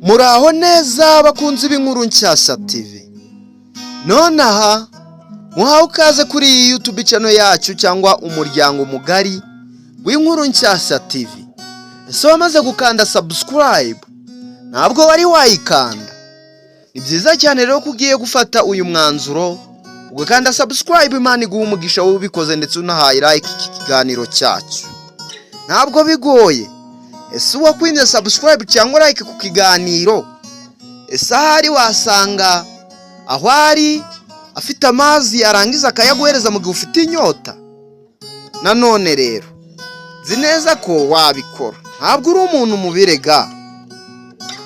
Muraho neza bakunzi b'inkuru nshyashya TV. None aha muhawe ukaze kuri iyi YouTube channel yacu cyangwa umuryango mugari w'inkuru nshyashya TV. Ese wamaze gukanda subscribe? Ntabwo wari wayikanda. Ni byiza cyane rero kugiye gufata uyu mwanzuro ugakanda subscribe, Imana iguha umugisha w'ubikoze ndetse unahaye like iki kiganiro cyacu. Ntabwo bigoye. Ese wakwinye subscribe cyangwa like ku kiganiro? Ese ahari wasanga aho ari afite amazi arangiza akayaguhereza mu gihe ufite inyota? Nanone rero nzi neza ko wabikora, ntabwo uri umuntu mubirega.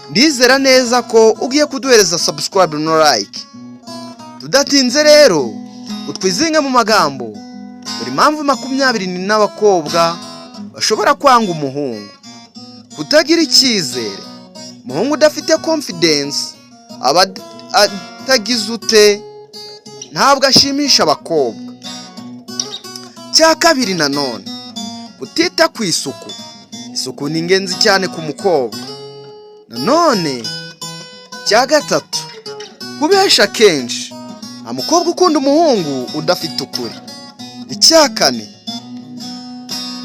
Ndizera neza ko ugiye kuduhereza subscribe no like. Tudatinze rero utwizinge mu magambo. Buri mpamvu 20 ni n'abakobwa bashobora kwanga umuhungu. Kutagira icyizere, umuhungu udafite confidence aba atagize ute, ntabwo ashimisha abakobwa. Cya kabiri nanone, kutita ku isuku. Isuku ni ingenzi cyane ku mukobwa. Nanone cya gatatu, kubesha kenshi. Nta mukobwa ukunda umuhungu udafite ukuri. Icya kane,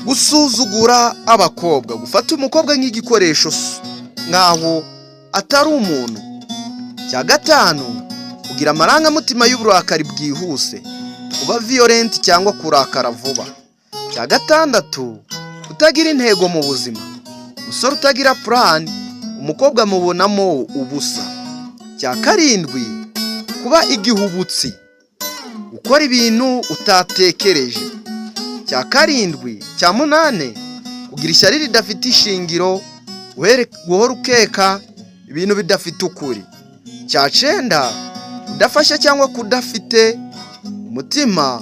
gusuzugura abakobwa, gufata umukobwa nk'igikoresho nkaho atari umuntu. Cya gatanu, kugira amarangamutima y'uburakari bwihuse, kuba violent cyangwa kurakara vuba. Cya gatandatu, kutagira intego mu buzima. Umusore utagira plan, umukobwa mubonamo ubusa. Cya karindwi, kuba igihubutsi, gukora ibintu utatekereje. Cya karindwi, cya munane, kugira ishyari ridafite ishingiro, guhora ukeka ibintu bidafite ukuri. Cya cyenda, kudafasha cyangwa kudafite umutima,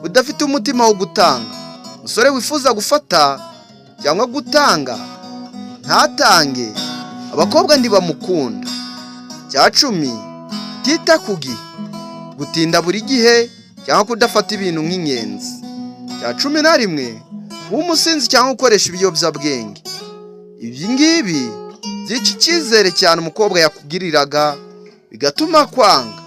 udafite umutima wo gutanga. Umusore wifuza gufata cyangwa gutanga ntatange, abakobwa ntibamukunda. Cya cumi, kutita ku gihe, gutinda buri gihe cyangwa kudafata ibintu nk'ingenzi. Cya 11, umusinzi cyangwa ukoresha ibiyobyabwenge. Ibi ngibi byica icyizere cyane umukobwa yakugiriraga, bigatuma kwanga.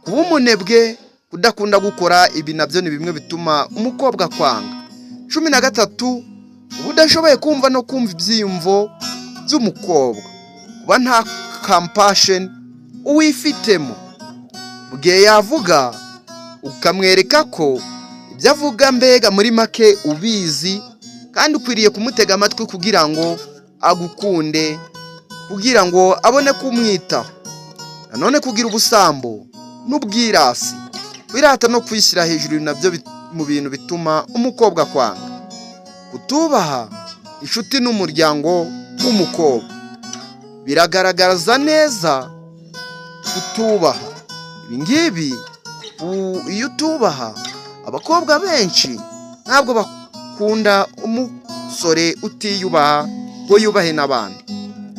Kuba umunebwe, kudakunda gukora ibi nabyo ni bimwe bituma umukobwa kwanga. 13, udashoboye kumva no kumva ibyiyumvo by'umukobwa, kuba nta compassion uwifitemo. Mu gihe yavuga ukamwereka ko ibyo avuga mbega muri make ubizi, kandi ukwiriye kumutega amatwi kugira ngo agukunde, kugira ngo abone kumwitaho. Nanone kugira ubusambo n'ubwirasi, kwirata no kwishyira hejuru nabyo mu bintu bituma umukobwa kwanga. Kutubaha inshuti n'umuryango w'umukobwa, biragaragaza neza kutubaha. Ibi ngibi iyo utubaha, abakobwa benshi ntabwo bakunda umusore utiyubaha ngo yubahe n'abandi.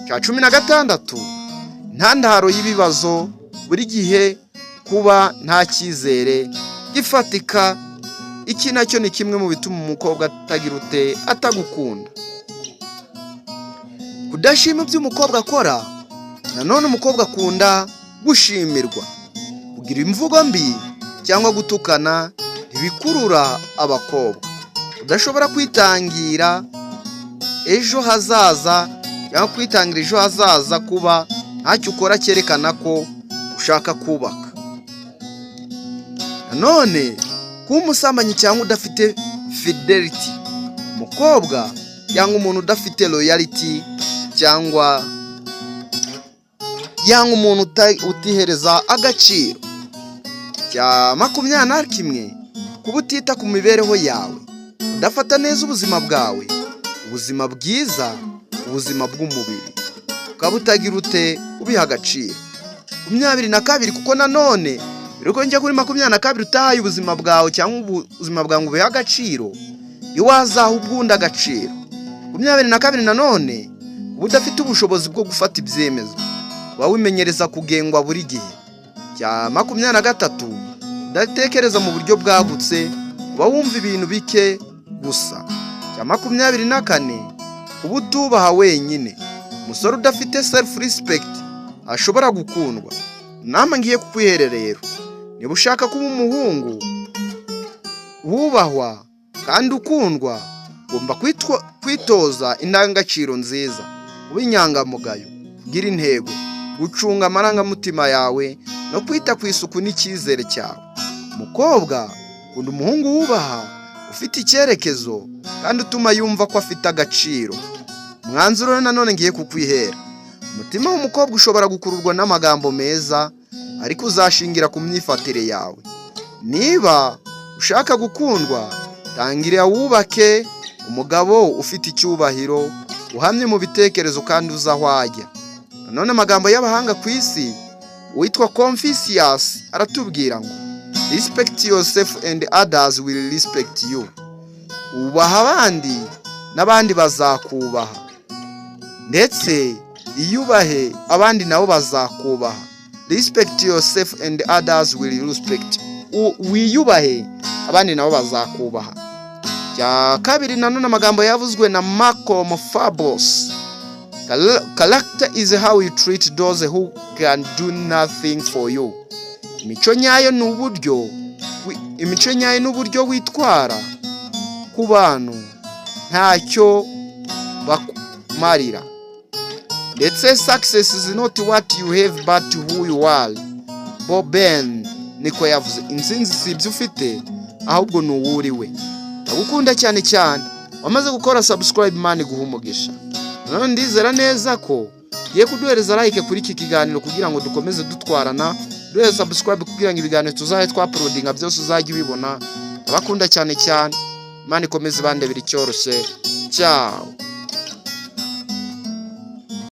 Cya 16, intandaro y'ibibazo buri gihe, kuba nta cyizere gifatika. Iki nacyo ni kimwe mu bituma umukobwa atagira ute, atagukunda. Kudashima ibyo umukobwa akora. Nanone umukobwa akunda gushimirwa. Kugira imvugo mbi cyangwa gutukana ntibikurura abakobwa. Udashobora kwitangira ejo hazaza cyangwa kwitangira ejo hazaza, kuba ntacyo ukora cyerekana ko ushaka kubaka. Nanone kuba umusambanyi cyangwa udafite fidelity. Umukobwa cyangwa umuntu udafite loyalty cyangwa umuntu utihereza agaciro. Cya 21, kuba utita ku mibereho yawe, udafata neza ubuzima bwawe, ubuzima bwiza, ubuzima bw'umubiri, ukaba utagira ute, ubiha agaciro. 22, kuko nanone biriko njya kuri 22 utahaye ubuzima bwawe cyangwa ubuzima bwawe ubiha agaciro, iwazaho ubwunda agaciro. 22 nanone, kuba udafite ubushobozi bwo gufata ibyemezo, uba wimenyereza kugengwa buri gihe. Cya 23, udatekereza mu buryo bwagutse, uba wumva ibintu bike gusa. Cya 24, kuba utubaha wenyine, umusore udafite self respect ashobora gukundwa. Nama ngiye kukwihere rero, niba ushaka kuba umuhungu wubahwa kandi ukundwa, ugomba kwitoza indangagaciro nziza, kuba inyangamugayo, kugira intego, gucunga amarangamutima yawe no kwita ku isuku n'icyizere cyawe. Umukobwa ukunda umuhungu wubaha, ufite icyerekezo kandi utuma yumva ko afite agaciro. Mwanzuro nanone ngiye kukwihera, umutima w'umukobwa ushobora gukururwa n'amagambo meza, ariko uzashingira ku myifatire yawe. Niba ushaka gukundwa, tangira wubake umugabo ufite icyubahiro, uhamye mu bitekerezo kandi uza aho ajya. Nanone amagambo y'abahanga ku isi witwa Confucius aratubwira ngo respect yourself and others will respect you. Ubaha abandi n'abandi bazakubaha, ndetse iyubahe abandi nabo bazakubaha. Respect yourself and others will respect. Wiyubahe abandi nabo bazakubaha. Cya kabiri nanone amagambo yavuzwe na Malcolm Fabros. Character is how you treat those who can do nothing for you. Imico nyayo n'uburyo witwara ku bantu ntacyo bakumarira. Ndetse success is not what you have but who you are. Bob Ben niko yavuze, intsinzi si ibyo ufite ahubwo ni uwo uriwe. Ndagukunda cyane cyane, wamaze gukora subscribe mani guha umugisha. None ndizera neza ko ye kuduhereza like kuri iki kiganiro kugira ngo dukomeze dutwarana. Duhereza subscribe kugira ngo ibiganiro tuzahe uploadinga byose uzajya ubibona. Ndabakunda cyane cyane, Imana ikomeze bandebera icyoroshye. Ciao.